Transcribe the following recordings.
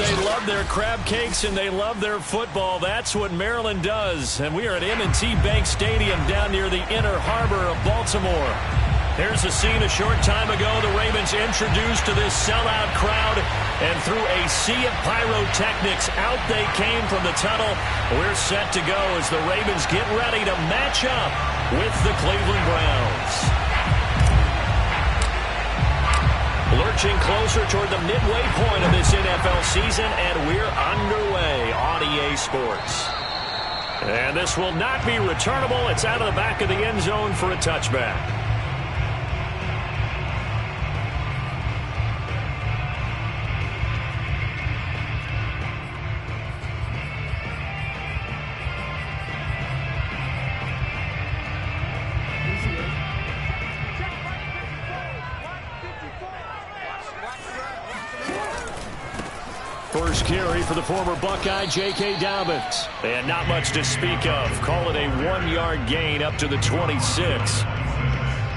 They love their crab cakes and they love their football. That's what Maryland does. And we are at M&T Bank Stadium down near the Inner Harbor of Baltimore. Here's a scene a short time ago. The Ravens introduced to this sellout crowd, and through a sea of pyrotechnics, out they came from the tunnel. We're set to go as the Ravens get ready to match up with the Cleveland Browns. Lurching closer toward the midway point of this NFL season, and we're underway on EA Sports. And this will not be returnable. It's out of the back of the end zone for a touchback. First carry for the former Buckeye, J.K. Dobbins. And not much to speak of. Call it a 1-yard gain up to the 26.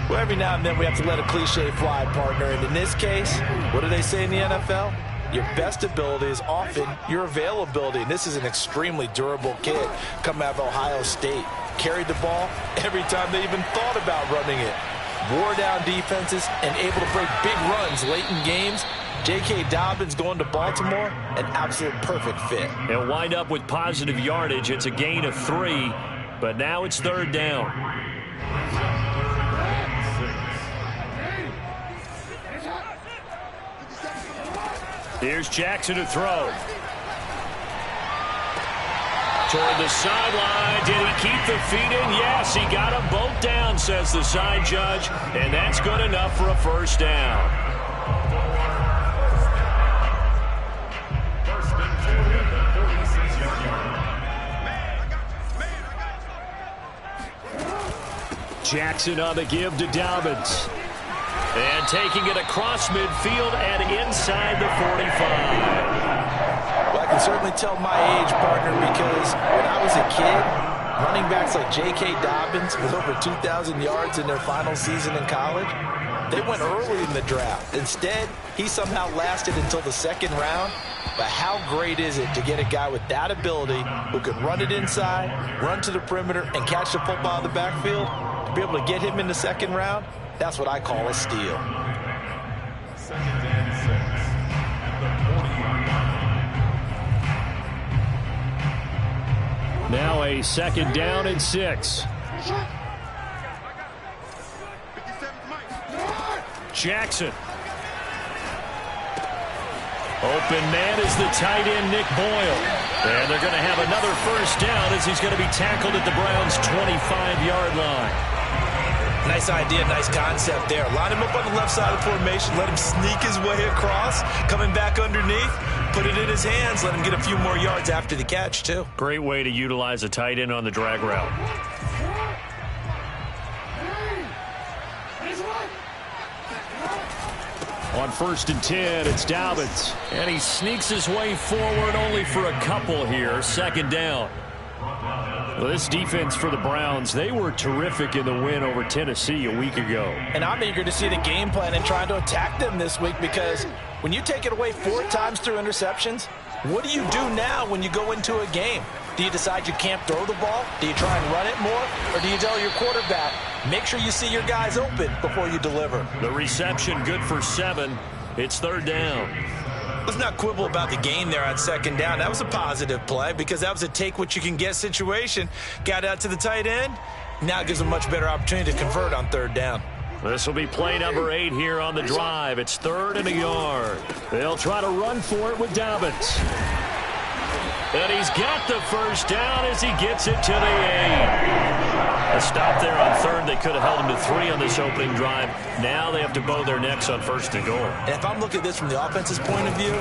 Well, every now and then we have to let a cliche fly, partner. And in this case, what do they say in the NFL? Your best ability is often your availability. And this is an extremely durable kid coming out of Ohio State. Carried the ball every time they even thought about running it. Wore down defenses and able to break big runs late in games. J.K. Dobbins going to Baltimore, an absolute perfect fit. He'll wind up with positive yardage. It's a gain of 3, but now it's third down. Here's Jackson to throw. Toward the sideline. Did he keep the feet in? Yes, he got them both down, says the side judge, and that's good enough for a first down. Jackson on the give to Dobbins. And taking it across midfield and inside the 45. Well, I can certainly tell my age, partner, because when I was a kid, running backs like J.K. Dobbins with over 2,000 yards in their final season in college, they went early in the draft. Instead, he somehow lasted until the second round. But how great is it to get a guy with that ability who can run it inside, run to the perimeter, and catch the football in the backfield? To be able to get him in the second round, that's what I call a steal. Now a second down and 6. Jackson. Open man is the tight end, Nick Boyle. And they're going to have another first down as he's going to be tackled at the Browns' 25-yard line. Nice idea, nice concept there. Line him up on the left side of the formation. Let him sneak his way across. Coming back underneath. Put it in his hands. Let him get a few more yards after the catch, too. Great way to utilize a tight end on the drag route. On 1st and 10, it's Dobbins. And he sneaks his way forward only for a couple here. Second down. Well, this defense for the Browns, they were terrific in the win over Tennessee a week ago. And I'm eager to see the game plan and trying to attack them this week, because when you take it away 4 times through interceptions, what do you do now when you go into a game? Do you decide you can't throw the ball? Do you try and run it more? Or do you tell your quarterback, make sure you see your guys open before you deliver? The reception good for 7. It's third down. Let's not quibble about the gain there on second down. That was a positive play because that was a take-what-you-can-get situation. Got out to the tight end. Now it gives them a much better opportunity to convert on third down. This will be play number 8 here on the drive. It's 3rd and a yard. They'll try to run for it with Dobbins. And he's got the first down as he gets it to the 8. A stop there on 3rd. They could have held him to 3 on this opening drive. Now they have to bow their necks on 1st and goal. And if I'm looking at this from the offense's point of view,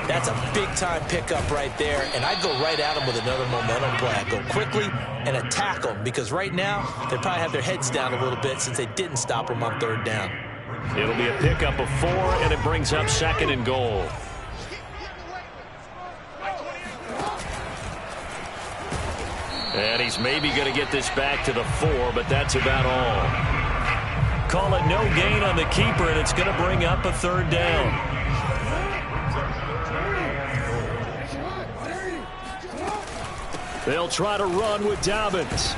that's a big-time pickup right there. And I'd go right at him with another momentum play. I'd go quickly and attack them, because right now they probably have their heads down a little bit since they didn't stop him on 3rd down. It'll be a pickup of 4, and it brings up 2nd and goal. And he's maybe going to get this back to the 4, but that's about all. Call it no gain on the keeper, and it's going to bring up a 3rd down. They'll try to run with Dobbins.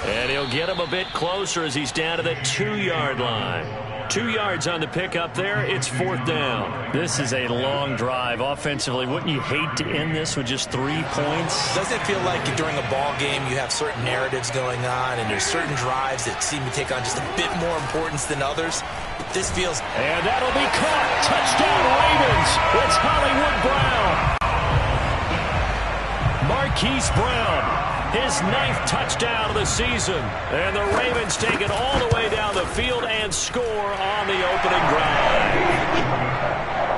And he'll get him a bit closer as he's down to the 2-yard line. 2 yards on the pickup there. It's 4th down. This is a long drive offensively. Wouldn't you hate to end this with just 3 points? Doesn't it feel like during a ball game you have certain narratives going on and there's certain drives that seem to take on just a bit more importance than others? This feels... And that'll be caught. Touchdown Ravens. It's Hollywood Brown. Marquise Brown, his 9th touchdown of the season. And the Ravens take it all the way down the field and score on the opening drive.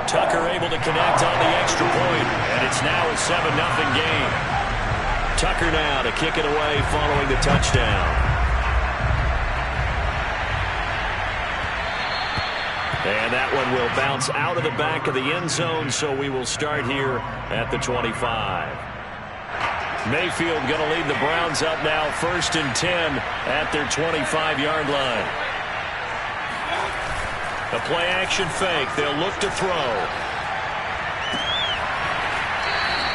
Tucker able to connect on the extra point, and it's now a 7-0 game. Tucker now to kick it away following the touchdown. And that one will bounce out of the back of the end zone, so we will start here at the 25. Mayfield going to lead the Browns up now, 1st and 10 at their 25-yard line. A play-action fake. They'll look to throw.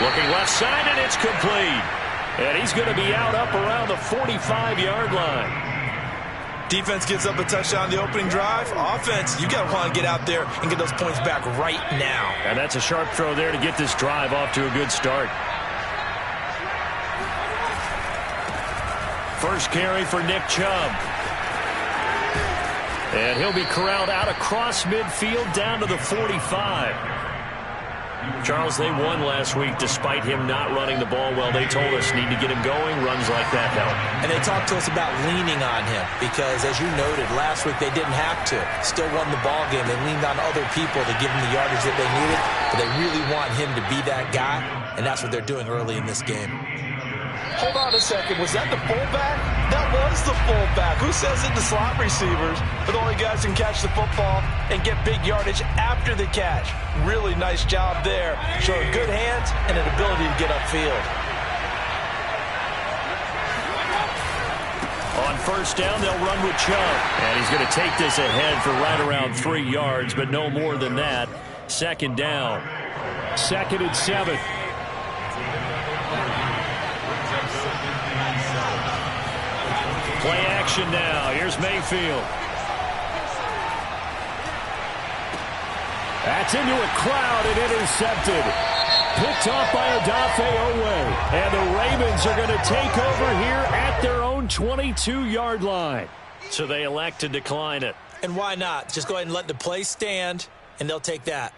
Looking left side, and it's complete. And he's going to be out up around the 45-yard line. Defense gets up a touchdown on the opening drive. Offense, you got to want to get out there and get those points back right now. And that's a sharp throw there to get this drive off to a good start. First carry for Nick Chubb. And he'll be corralled out across midfield down to the 45. Charles, they won last week despite him not running the ball well. They told us need to get him going. Runs like that help. And they talked to us about leaning on him because, as you noted, last week they didn't have to. Still won the ball game. They leaned on other people to give him the yardage that they needed. But they really want him to be that guy, and that's what they're doing early in this game. Hold on a second. Was that the fullback? That was the fullback. Who says it to slot receivers? But the only guys can catch the football and get big yardage after the catch. Really nice job there. Showing good hands and an ability to get upfield. On 1st down, they'll run with Chubb. And he's going to take this ahead for right around 3 yards, but no more than that. 2nd down. 2nd and 7. Play action now. Here's Mayfield. That's into a crowd and intercepted. Picked off by Odafe Oweh. And the Ravens are going to take over here at their own 22-yard line. So they elect to decline it. And why not? Just go ahead and let the play stand, and they'll take that.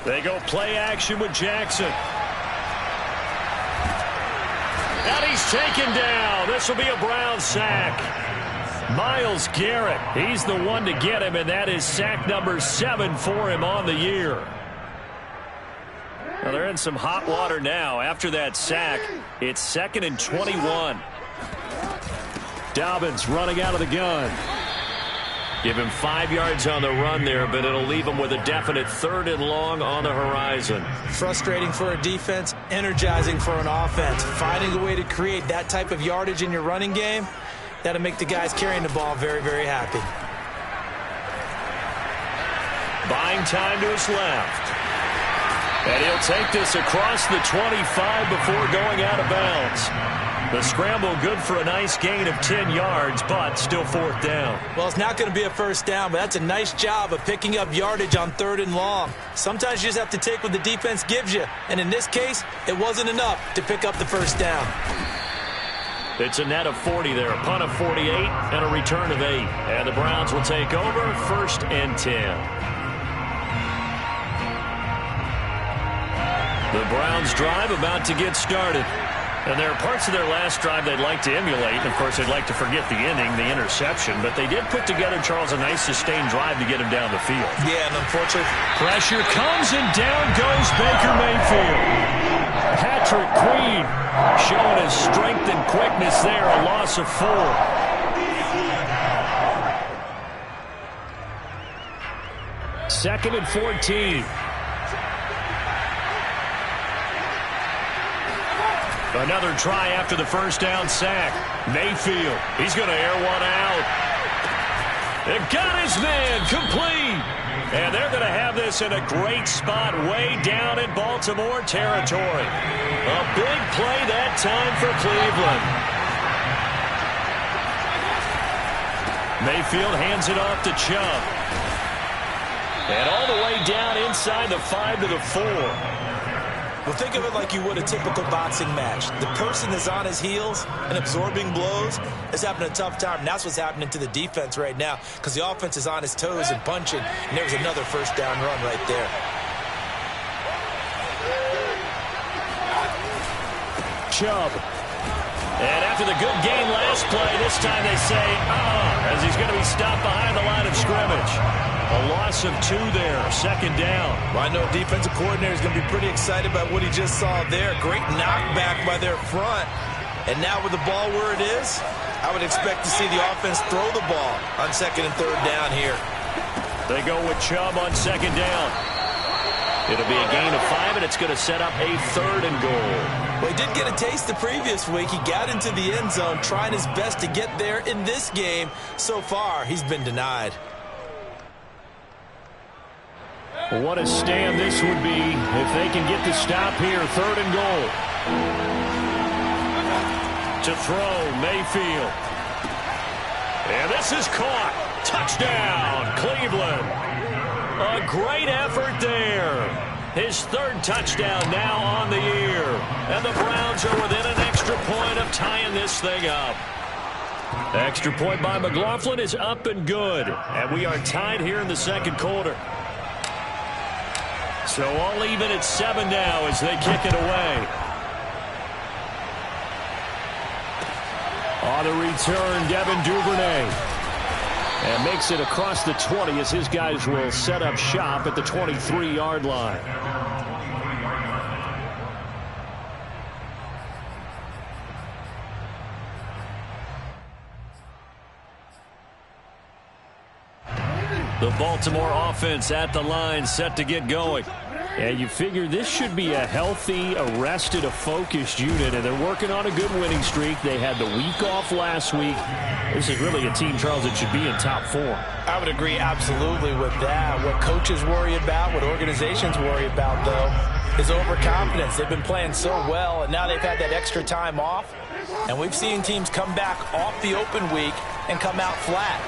They go play action with Jackson. And he's taken down. This will be a Brown sack. Myles Garrett, he's the one to get him, and that is sack number 7 for him on the year. Well, they're in some hot water now. After that sack, it's 2nd and 21. Dobbins running out of the gun. Give him 5 yards on the run there, but it'll leave him with a definite 3rd and long on the horizon. Frustrating for a defense, energizing for an offense. Finding a way to create that type of yardage in your running game, that'll make the guys carrying the ball very, very happy. Buying time to his left. And he'll take this across the 25 before going out of bounds. The scramble good for a nice gain of 10 yards, but still 4th down. Well, it's not going to be a 1st down, but that's a nice job of picking up yardage on 3rd and long. Sometimes you just have to take what the defense gives you, and in this case, it wasn't enough to pick up the 1st down. It's a net of 40 there, a punt of 48, and a return of 8. And the Browns will take over 1st and 10. The Browns drive about to get started. And there are parts of their last drive they'd like to emulate. And, of course, they'd like to forget the inning, the interception. But they did put together, Charles, a nice sustained drive to get him down the field. Yeah, and unfortunately, pressure comes and down goes Baker Mayfield. Patrick Queen showing his strength and quickness there, a loss of 4. Second and 14. Another try after the 1st down sack. Mayfield, he's going to air one out. It got his man complete. And they're going to have this in a great spot way down in Baltimore territory. A big play that time for Cleveland. Mayfield hands it off to Chubb. And all the way down inside the 5 to the 4. Well, think of it like you would a typical boxing match. The person is on his heels and absorbing blows is having a tough time. And that's what's happening to the defense right now because the offense is on his toes and punching. And there was another first down run right there. Chubb. And after the good game last play, this time they say, as he's going to be stopped behind the line of scrimmage. A loss of 2 there, second down. Well, I know defensive coordinator is going to be pretty excited about what he just saw there. Great knockback by their front. And now with the ball where it is, I would expect to see the offense throw the ball on second and third down here. They go with Chubb on second down. It'll be a gain of 5, and it's going to set up a 3rd and goal. Well, he did get a taste the previous week. He got into the end zone, trying his best to get there in this game. So far, he's been denied. What a stand this would be if they can get the stop here. 3rd and goal. To throw, Mayfield. And this is caught. Touchdown, Cleveland. A great effort there. His 3rd touchdown now on the year. And the Browns are within an extra point of tying this thing up. Extra point by McLaughlin is up and good. And we are tied here in the second quarter. So all even at 7 now as they kick it away. On the return, Devin Duvernay. And makes it across the 20 as his guys will set up shop at the 23-yard line. The Baltimore offense at the line set to get going. And you figure this should be a healthy, arrested, a focused unit, and they're working on a good winning streak. They had the week off last week. This is really a team, Charles, that should be in top form. I would agree absolutely with that. What coaches worry about, what organizations worry about, though, is overconfidence. They've been playing so well, and now they've had that extra time off. And we've seen teams come back off the open week and come out flat.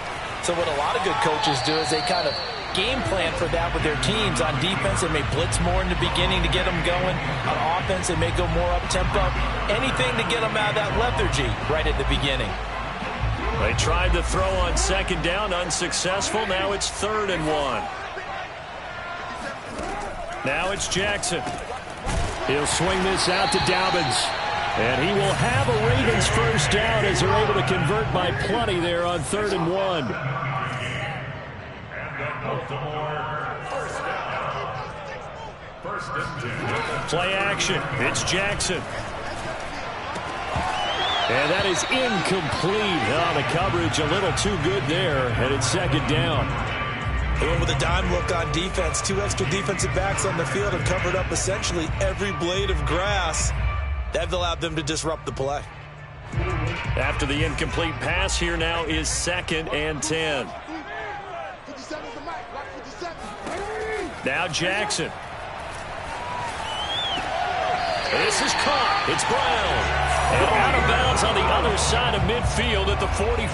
So what a lot of good coaches do is they kind of game plan for that with their teams. On defense, they may blitz more in the beginning to get them going. On offense, they may go more up-tempo. Anything to get them out of that lethargy right at the beginning. They tried to throw on second down, unsuccessful. Now it's 3rd and 1. Now it's Jackson. He'll swing this out to Dobbins. And he will have a Ravens first down as they're able to convert by plenty there on 3rd and 1. Play action. It's Jackson. And that is incomplete. Oh, the coverage a little too good there. And it's second down. They went with a dime look on defense. 2 extra defensive backs on the field and covered up essentially every blade of grass. That allowed them to disrupt the play. After the incomplete pass, here now is 2nd and 10. Now Jackson. This is caught. It's Brown. And out of bounds on the other side of midfield at the 45.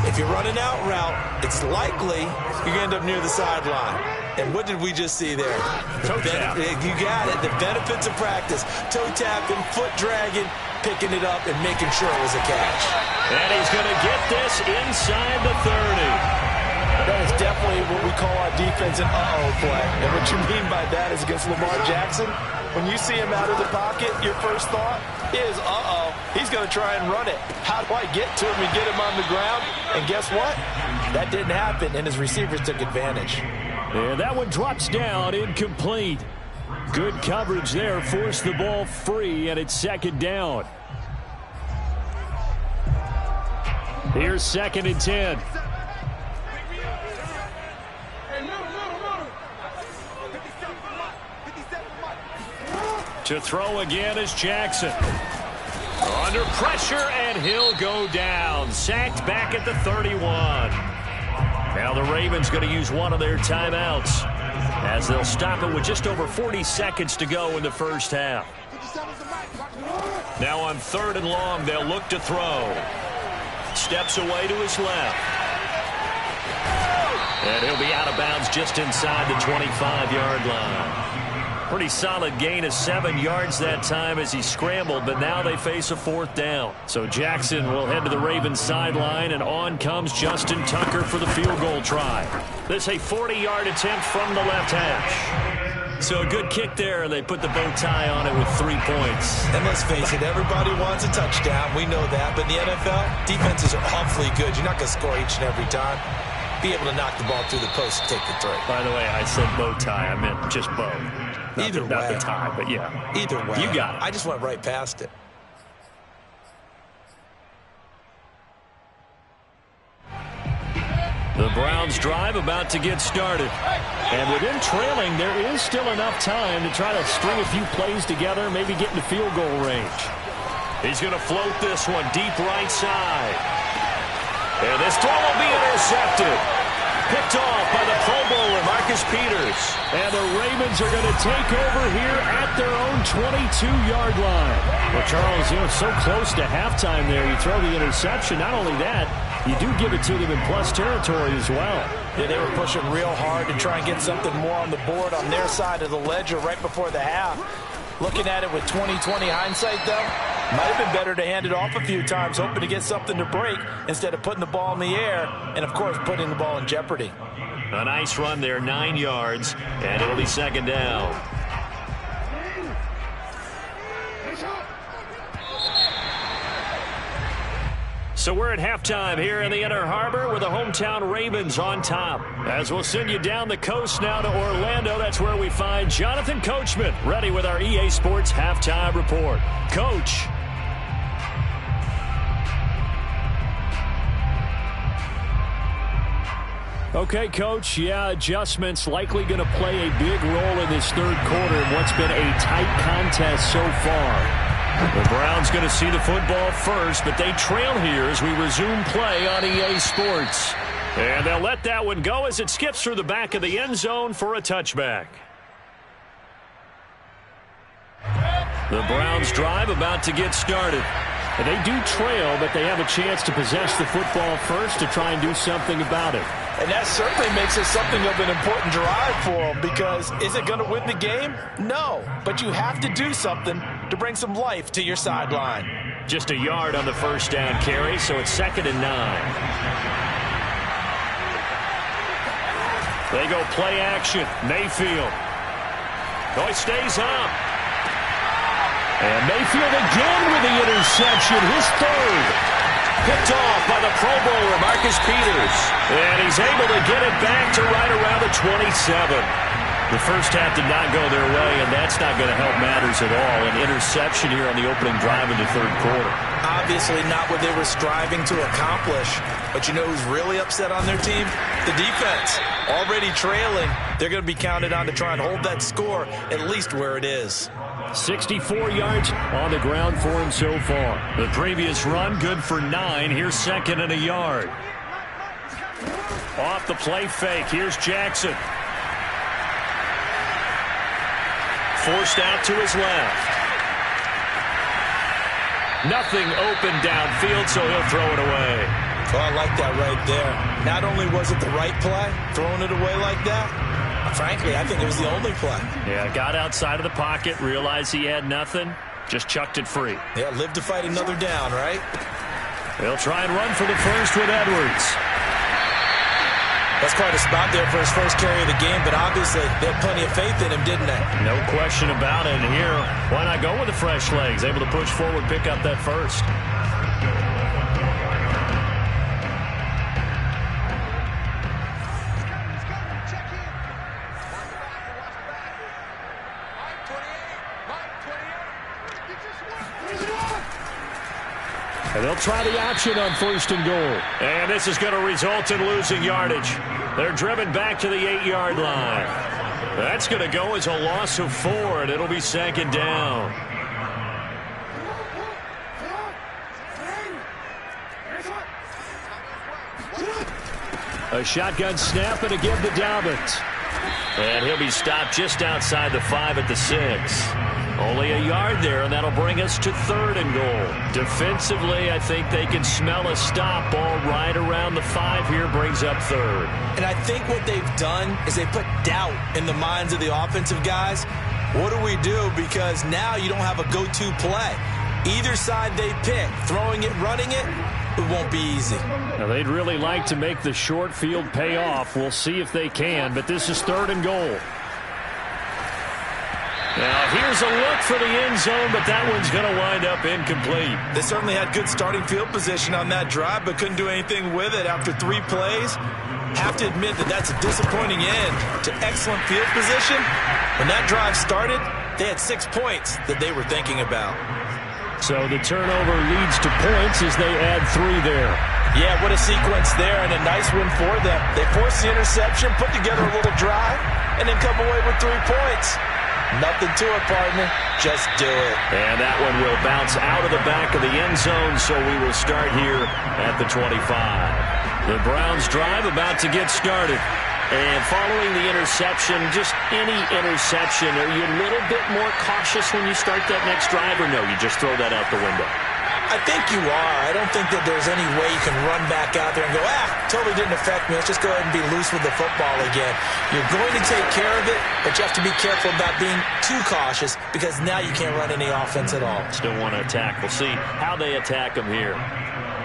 If you're running out route, it's likely you're going to end up near the sideline. And what did we just see there? Toe tap. You got it. The benefits of practice. Toe tapping, foot dragging, picking it up, and making sure it was a catch. And he's going to get this inside the 30. That is definitely what we call our defense an uh-oh play. And what you mean by that is against Lamar Jackson, when you see him out of the pocket, your first thought is, uh-oh, he's going to try and run it. How do I get to him and get him on the ground? And guess what? That didn't happen, and his receivers took advantage. And that one drops down, incomplete. Good coverage there, forced the ball free, and it's second down. Here's 2nd and 10. To throw again is Jackson. Under pressure, and he'll go down. sacked back at the 31. Now the Ravens going to use one of their timeouts as they'll stop it with just over 40 seconds to go in the first half. Now on 3rd and long, they'll look to throw. Steps away to his left. And he'll be out of bounds just inside the 25-yard line. Pretty solid gain of 7 yards that time as he scrambled, but now they face a 4th down. So Jackson will head to the Ravens sideline, and on comes Justin Tucker for the field goal try. This a 40-yard attempt from the left hash. So a good kick there, and they put the bow tie on it with 3 points. And let's face it, everybody wants a touchdown. We know that. But in the NFL, defenses are awfully good. You're not going to score each and every time. Be able to knock the ball through the post and take the throw. By the way, I said bow tie. I meant just bow. Not the tie, but yeah. Either way. You got it. I just went right past it. The Browns drive about to get started. And within trailing, there is still enough time to try to string a few plays together, maybe get into field goal range. He's going to float this one deep right side. And this throw will be intercepted. Picked off by the Pro Bowler, Marcus Peters. And the Ravens are going to take over here at their own 22-yard line. Well, Charles, so close to halftime there, you throw the interception. Not only that, you do give it to them in plus territory as well. Yeah, they were pushing real hard to try and get something more on the board on their side of the ledger right before the half. Looking at it with 20/20 hindsight, though, might have been better to hand it off a few times, hoping to get something to break instead of putting the ball in the air and, of course, putting the ball in jeopardy. A nice run there, 9 yards, and it'll be 2nd down. So we're at halftime here in the Inner Harbor with the hometown Ravens on top. As we'll send you down the coast now to Orlando, that's where we find Jonathan Coachman ready with our EA Sports Halftime Report. Coach. Okay, Coach, adjustments likely going to play a big role in this 3rd quarter in what's been a tight contest so far. The Browns going to see the football first, but they trail here as we resume play on EA Sports. And they'll let that one go as it skips through the back of the end zone for a touchback. The Browns drive about to get started. And they do trail, but they have a chance to possess the football first to try and do something about it. And that certainly makes it something of an important drive for them, because is it going to win the game? No, but you have to do something to bring some life to your sideline. Just a yard on the 1st down carry, so it's 2nd and 9. They go play action. Mayfield. Oh, he stays up. And Mayfield again with the interception, his 3rd. Picked off by the Pro Bowler, Marcus Peters. And he's able to get it back to right around the 27. The first half did not go their way, and that's not going to help matters at all. An interception here on the opening drive in the 3rd quarter. Obviously not what they were striving to accomplish. But you know who's really upset on their team? The defense. Already trailing. They're going to be counted on to try and hold that score at least where it is. 64 yards on the ground for him so far. The previous run, good for 9. Here's 2nd and a yard. Off the play fake. Here's Jackson. Forced out to his left. Nothing open downfield, so he'll throw it away. Oh, I like that right there. Not only was it the right play, throwing it away like that, frankly, I think it was the only play. Yeah, got outside of the pocket, realized he had nothing, just chucked it free. Yeah, live to fight another down, right? They'll try and run for the first with Edwards. That's quite a spot there for his first carry of the game, but obviously they had plenty of faith in him, didn't they? No question about it. And here, why not go with the fresh legs? Able to push forward, pick up that first. And they'll try the option on 1st and goal. And this is going to result in losing yardage. They're driven back to the 8-yard line. That's going to go as a loss of 4, and it'll be 2nd down. A shotgun snap and a give to Dobbins. And he'll be stopped just outside the 5 at the 6. Only a yard there, and that'll bring us to 3rd and goal. Defensively, I think they can smell a stop. Ball right around the 5 here brings up 3rd. And I think what they've done is they put doubt in the minds of the offensive guys. What do we do? Because now you don't have a go-to play. Either side they pick, throwing it, running it, it won't be easy. Now, they'd really like to make the short field pay off. We'll see if they can, but this is 3rd and goal. Now, here's a look for the end zone, but that one's going to wind up incomplete. They certainly had good starting field position on that drive, but couldn't do anything with it after 3 plays. Have to admit that that's a disappointing end to excellent field position. When that drive started, they had 6 points that they were thinking about. So the turnover leads to points as they add 3 there. Yeah, what a sequence there, and a nice win for them. They forced the interception, put together a little drive, and then come away with 3 points. Nothing to it, partner. Just do it. And that one will bounce out of the back of the end zone, so we will start here at the 25. The Browns drive about to get started. And following the interception, just any interception, are you a little bit more cautious when you start that next drive, or no, you just throw that out the window? I think you are. I don't think that there's any way you can run back out there and go, totally didn't affect me. Let's just go ahead and be loose with the football again. You're going to take care of it, but you have to be careful about being too cautious because now you can't run any offense at all. Still want to attack. We'll see how they attack them here.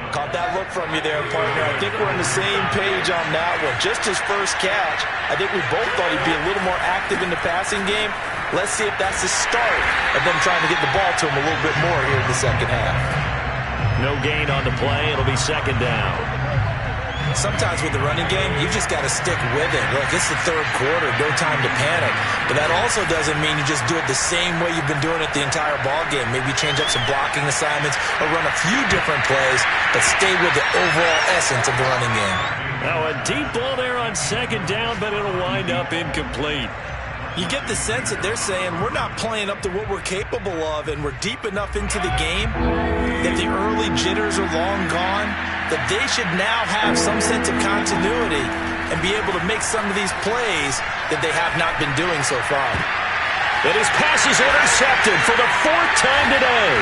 Caught that look from you there, partner. I think we're on the same page on that one. Just his first catch, I think we both thought he'd be a little more active in the passing game. Let's see if that's the start of them trying to get the ball to him a little bit more here in the second half. No gain on the play. It'll be 2nd down. Sometimes with the running game, you've just got to stick with it. Look, it's the 3rd quarter, no time to panic. But that also doesn't mean you just do it the same way you've been doing it the entire ball game. Maybe change up some blocking assignments or run a few different plays, but stay with the overall essence of the running game. Now a deep ball there on 2nd down, but it'll wind up incomplete. You get the sense that they're saying we're not playing up to what we're capable of, and we're deep enough into the game that the early jitters are long gone, that they should now have some sense of continuity and be able to make some of these plays that they have not been doing so far. And his pass is intercepted for the 4th time today.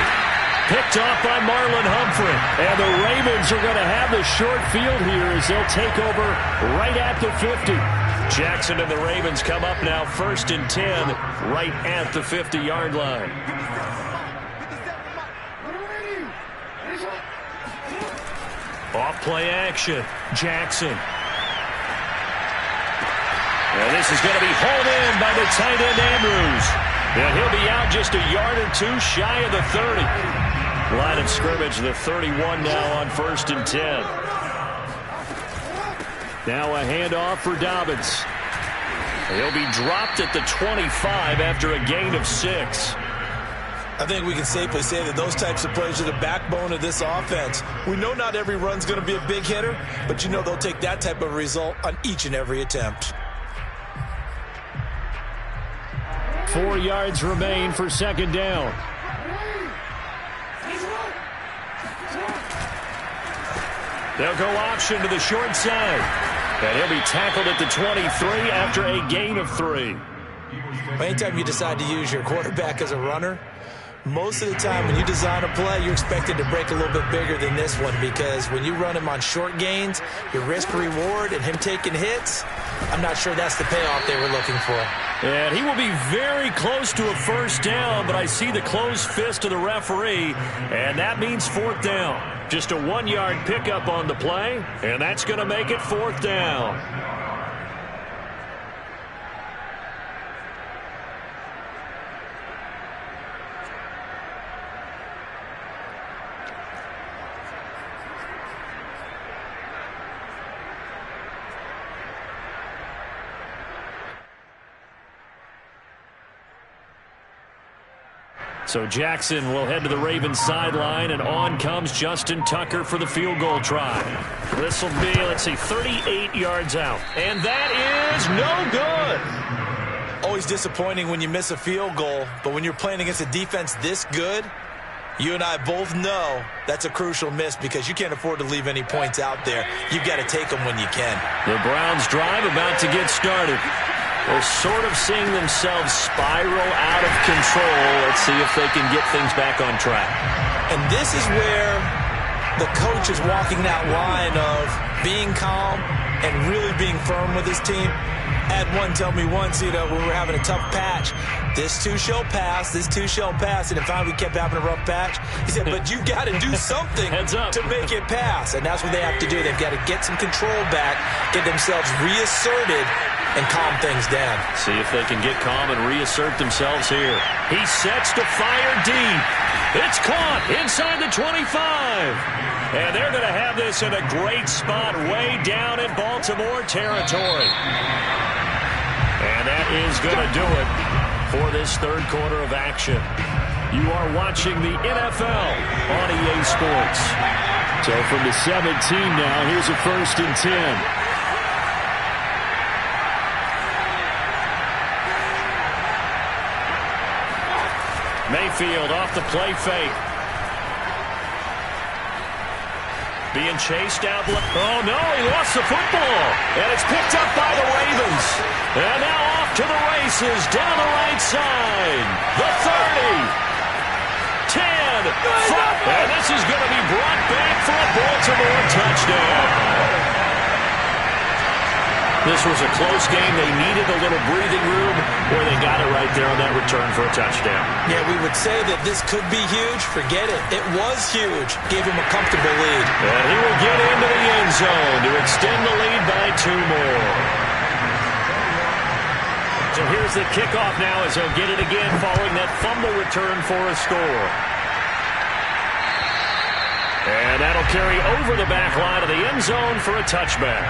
Picked off by Marlon Humphrey. And the Ravens are going to have the short field here as they'll take over right at the 50. Jackson and the Ravens come up now 1st and 10 right at the 50-yard line. Off play action. Jackson. And this is going to be hauled in by the tight end Andrews. And he'll be out just a yard or 2 shy of the 30. Line of scrimmage, the 31 now on 1st and 10. Now a handoff for Dobbins. He'll be dropped at the 25 after a gain of 6. I think we can safely say that those types of plays are the backbone of this offense. We know not every run's going to be a big hitter, but you know they'll take that type of result on each and every attempt. 4 yards remain for 2nd down. They'll go option to the short side. And he'll be tackled at the 23 after a gain of 3. Anytime you decide to use your quarterback as a runner, most of the time when you design a play, you're expected to break a little bit bigger than this one because when you run him on short gains, your risk-reward and him taking hits, I'm not sure that's the payoff they were looking for. And he will be very close to a 1st down, but I see the closed fist of the referee, and that means 4th down. Just a 1-yard pickup on the play, and that's going to make it 4th down. So Jackson will head to the Ravens sideline, and on comes Justin Tucker for the field goal try. This will be, 38 yards out. And that is no good. Always disappointing when you miss a field goal, but when you're playing against a defense this good, You and I both know that's a crucial miss because you can't afford to leave any points out there. You've got to take them when you can. The Browns drive about to get started. They're sort of seeing themselves spiral out of control. Let's see if they can get things back on track. And this is where the coach is walking that line of being calm and really being firm with his team. I had one tell me once, when we were having a tough patch, this too shall pass, this too shall pass. And in fact, we kept having a rough patch. He said, but you got to do something to make it pass. And that's what they have to do. They've got to get some control back, get themselves reasserted, and calm things down. See if they can get calm and reassert themselves here. He sets to fire deep. It's caught inside the 25. And they're going to have this in a great spot way down in Baltimore territory. And that is going to do it for this third quarter of action. You are watching the NFL on EA Sports. So from the 17 now, here's a 1st and 10. Mayfield off the play fake. Being chased out. Oh, no, he lost the football. And it's picked up by the Ravens. And now off to the races down the right side. The 30. 10. 5. And this is going to be brought back for a Baltimore touchdown. This was a close game. They needed a little breathing room, or they got it right there on that return for a touchdown. Yeah, we would say that this could be huge. Forget it. It was huge. Gave him a comfortable lead. And he will get into the end zone to extend the lead by 2 more. So here's the kickoff now as he'll get it again following that fumble return for a score. And that'll carry over the back line of the end zone for a touchback.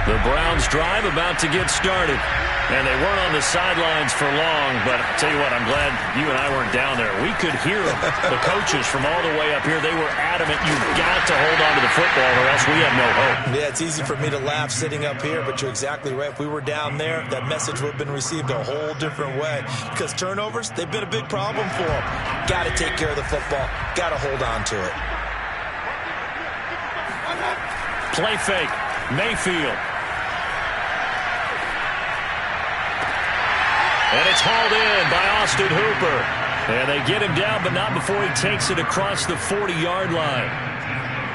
The Browns drive about to get started. And they weren't on the sidelines for long, but I'll tell you what, I'm glad you and I weren't down there. We could hear them. The coaches from all the way up here, they were adamant, you've got to hold on to the football or else we have no hope. Yeah, it's easy for me to laugh sitting up here, but you're exactly right. If we were down there, that message would have been received a whole different way. Because turnovers, they've been a big problem for them. Got to take care of the football. Got to hold on to it. Play fake. Mayfield. And it's hauled in by Austin Hooper. And they get him down, but not before he takes it across the 40-yard line.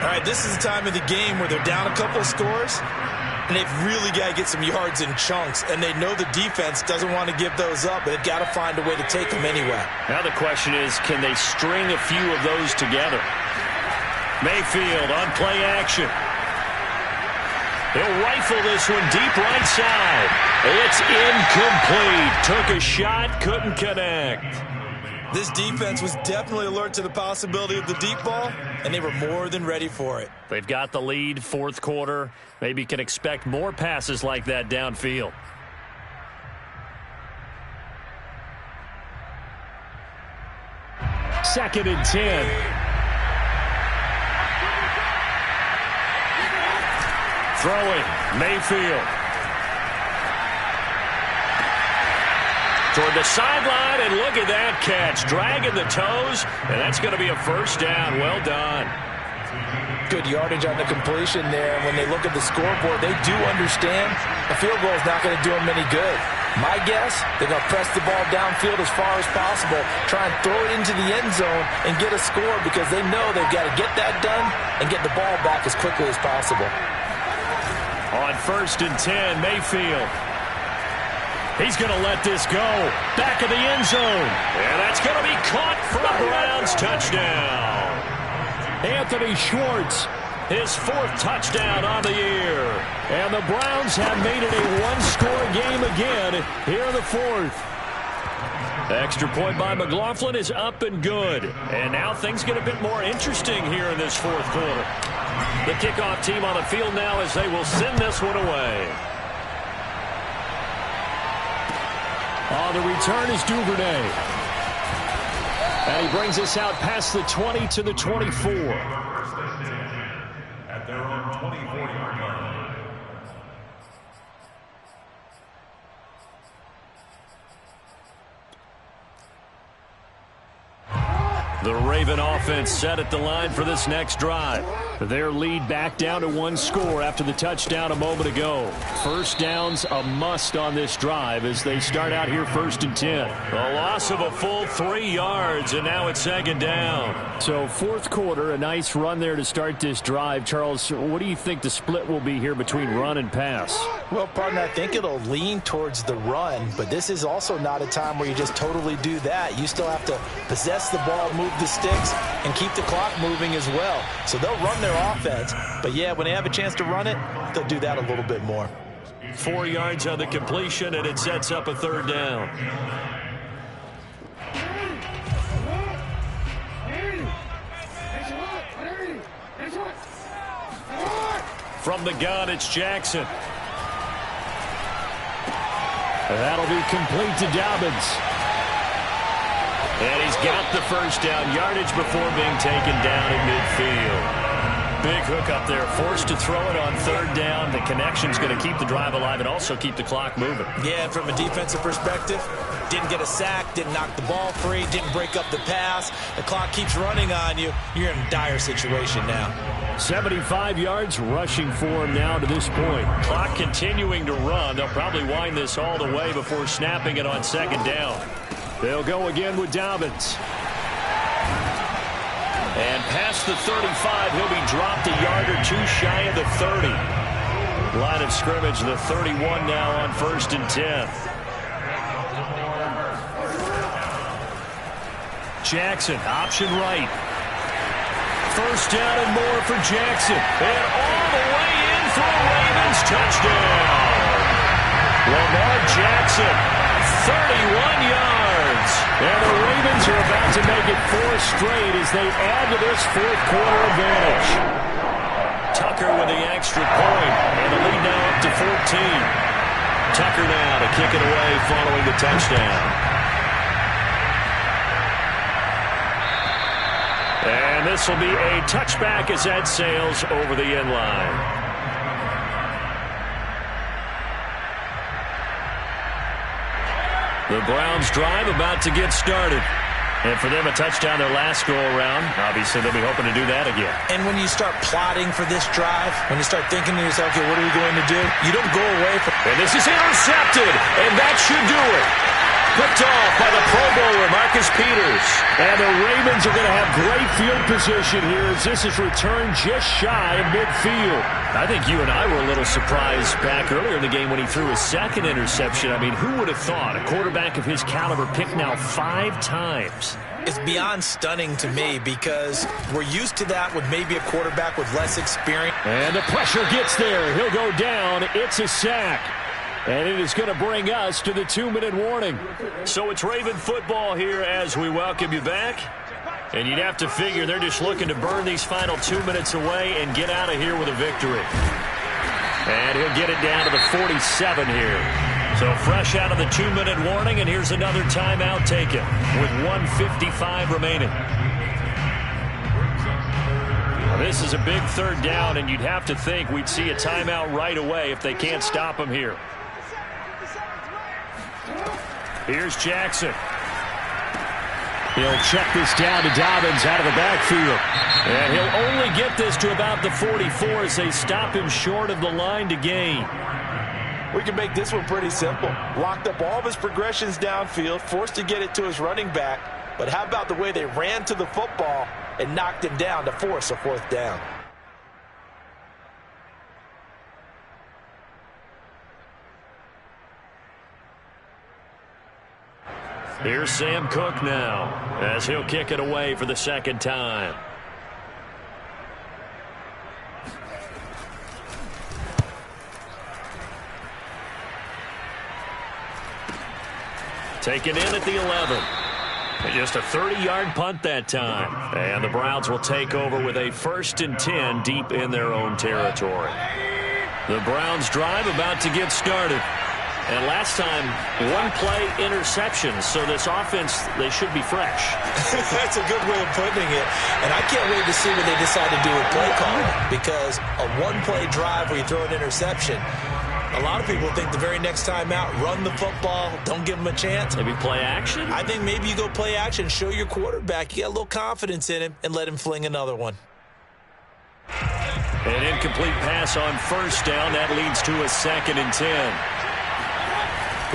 All right, this is the time of the game where they're down a couple of scores, and they've really got to get some yards in chunks. And they know the defense doesn't want to give those up, but they've got to find a way to take them anyway. Now the question is, can they string a few of those together? Mayfield on play action. He'll rifle this one deep right side. It's incomplete. Took a shot, couldn't connect. This defense was definitely alert to the possibility of the deep ball, and they were more than ready for it. They've got the lead, fourth quarter. Maybe can expect more passes like that downfield. Second and 10. Throwing, Mayfield. Toward the sideline, and look at that catch. Dragging the toes, and that's going to be a first down. Well done. Good yardage on the completion there. And when they look at the scoreboard, they do understand a field goal is not going to do them any good. My guess, they're going to press the ball downfield as far as possible, try and throw it into the end zone and get a score because they know they've got to get that done and get the ball back as quickly as possible. On 1st and 10, Mayfield. He's going to let this go. Back of the end zone. And that's going to be caught for a Browns touchdown. Anthony Schwartz, his 4th touchdown on the year. And the Browns have made it a one-score game again here in the 4th. Extra point by McLaughlin is up and good. And now things get a bit more interesting here in this 4th quarter. The kickoff team on the field now as they will send this one away. The return is Duvernay. And he brings us out past the 20 to the 24. At their own 24-yard line. The Raven offense set at the line for this next drive. Their lead back down to 1 score after the touchdown a moment ago. First down's a must on this drive as they start out here 1st and 10. A loss of a full 3 yards, and now it's 2nd down. So 4th quarter, a nice run there to start this drive. Charles, what do you think the split will be here between run and pass? Well, partner, I think it'll lean towards the run, but this is also not a time where you just totally do that. You still have to possess the ball, move the sticks, and keep the clock moving as well. So they'll run their offense, but yeah, when they have a chance to run it, they'll do that a little bit more. 4 yards on the completion, and it sets up a 3rd down. From the gun, it's Jackson. That'll be complete to Dobbins. And he's got the first down, yardage before being taken down at midfield. Big hook up there, forced to throw it on 3rd down. The connection's going to keep the drive alive and also keep the clock moving. Yeah, and from a defensive perspective, didn't get a sack, didn't knock the ball free, didn't break up the pass. The clock keeps running on you. You're in a dire situation now. 75 yards rushing for him now to this point. Clock continuing to run. They'll probably wind this all the way before snapping it on 2nd down. They'll go again with Dobbins. And past the 35, he'll be dropped a yard or 2 shy of the 30. Line of scrimmage, the 31 now on 1st and 10. Jackson, option right. First down and more for Jackson. And all the way in for a Ravens touchdown. Lamar Jackson, 31 yards. And the Ravens are about to make it 4 straight as they add to this 4th quarter advantage. Tucker with the extra point, and the lead now up to 14. Tucker now to kick it away following the touchdown. And this will be a touchback as that sails over the end line. The Browns drive about to get started. And for them, a touchdown their last go-around. Obviously, they'll be hoping to do that again. And when you start plotting for this drive, when you start thinking to yourself, okay, what are we going to do? You don't go away from... And this is intercepted, and that should do it. Picked off by the Pro Bowler, Marcus Peters. And the Ravens are going to have great field position here as this is returned just shy of midfield. I think you and I were a little surprised back earlier in the game when he threw his 2nd interception. I mean, who would have thought a quarterback of his caliber picked now 5 times? It's beyond stunning to me because we're used to that with maybe a quarterback with less experience. And the pressure gets there. He'll go down. It's a sack. And it is going to bring us to the 2-minute warning. So it's Raven football here as we welcome you back. And you'd have to figure they're just looking to burn these final 2 minutes away and get out of here with a victory. And he'll get it down to the 47 here. So fresh out of the 2-minute warning, and here's another timeout taken with 1:55 remaining. Now, this is a big 3rd down, and you'd have to think we'd see a timeout right away if they can't stop him here. Here's Jackson. He'll check this down to Dobbins out of the backfield. And he'll only get this to about the 44 as they stop him short of the line to gain. We can make this one pretty simple. Locked up all of his progressions downfield, forced to get it to his running back. But how about the way they ran to the football and knocked him down to force a 4th down? Here's Sam Cook now as he'll kick it away for the 2nd time. Taken in at the 11. And just a 30-yard punt that time. And the Browns will take over with a 1st and 10 deep in their own territory. The Browns drive about to get started. And last time, 1-play interception, so this offense, they should be fresh. That's a good way of putting it. And I can't wait to see what they decide to do with play calling, because a 1-play drive where you throw an interception, A lot of people think the very next time out, run the football, don't give them a chance. Maybe play action? I think maybe you go play action, show your quarterback you got a little confidence in him, and let him fling another one. An incomplete pass on first down. That leads to a 2nd and 10.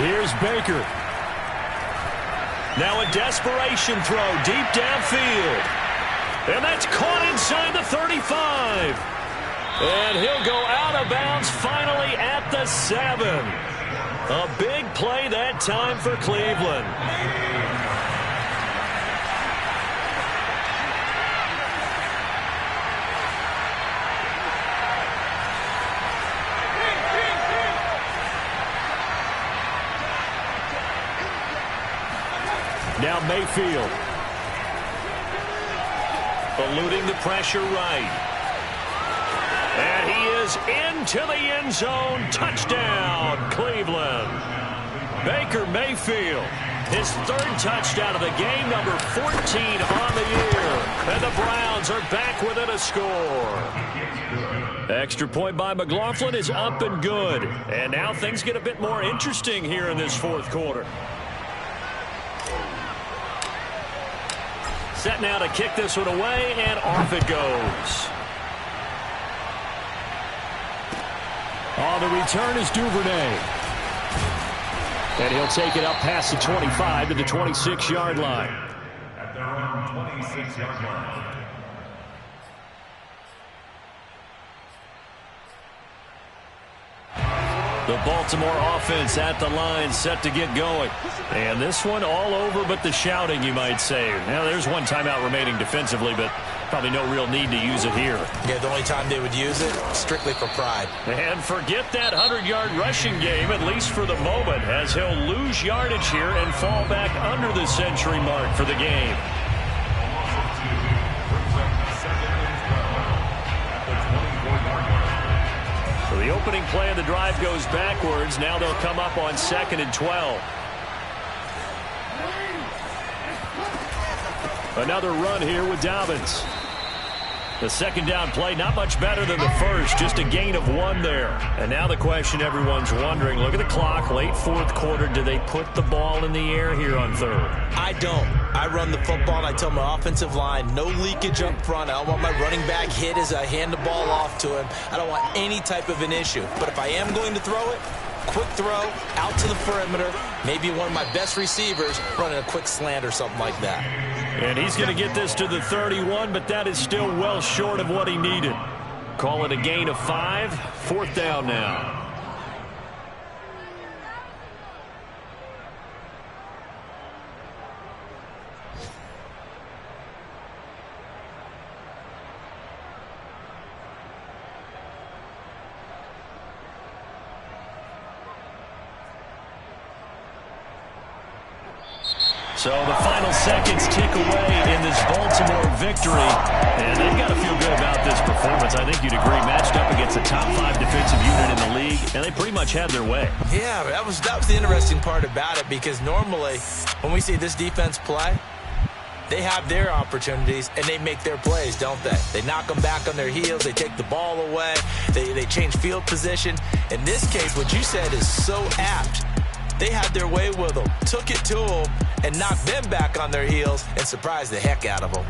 Here's Baker. Now a desperation throw deep downfield. And that's caught inside the 35. And he'll go out of bounds finally at the 7. A big play that time for Cleveland. Now Mayfield. Eluding the pressure right. And he is into the end zone. Touchdown, Cleveland. Baker Mayfield, his 3rd touchdown of the game, number 14 on the year. And the Browns are back within a score. Extra point by McLaughlin is up and good. And now things get a bit more interesting here in this 4th quarter. Set now to kick this one away, and off it goes. On the return is Duvernay. And he'll take it up past the 25 to the 26-yard line. At their own 26-yard line. The Baltimore offense at the line, set to get going. And this one all over but the shouting, you might say. Now, there's one timeout remaining defensively, but probably no real need to use it here. Yeah, the only time they would use it, strictly for pride. And forget that 100-yard rushing game, at least for the moment, as he'll lose yardage here and fall back under the century mark for the game. So the opening play of the drive goes backwards. Now they'll come up on 2nd and 12. Another run here with Dobbins. The 2nd down play, not much better than the first, just a gain of 1 there. And now the question everyone's wondering, look at the clock, late 4th quarter, do they put the ball in the air here on 3rd? I don't. I run the football, and I tell my offensive line, no leakage up front. I don't want my running back hit as I hand the ball off to him. I don't want any type of an issue. But if I am going to throw it, quick throw, out to the perimeter, maybe one of my best receivers running a quick slant or something like that. And he's going to get this to the 31, but that is still well short of what he needed. Call it a gain of 5, 4th down now. So the final seconds tick away in this Baltimore victory. And they've got to feel good about this performance. I think you'd agree, matched up against a top 5 defensive unit in the league, and they pretty much had their way. Yeah, that was the interesting part about it, because normally when we see this defense play, they have their opportunities and they make their plays, don't they? They knock them back on their heels. They take the ball away. They change field position. In this case, what you said is so apt. They had their way with them, took it to them, and knocked them back on their heels and surprised the heck out of them.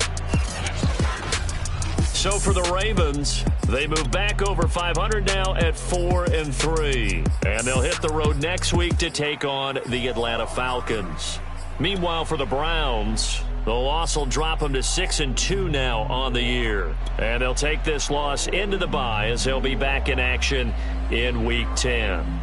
So for the Ravens, they move back over 500 now at 4-3. And they'll hit the road next week to take on the Atlanta Falcons. Meanwhile, for the Browns, the loss will drop them to 6-2 now on the year. And they'll take this loss into the bye as they'll be back in action in Week 10.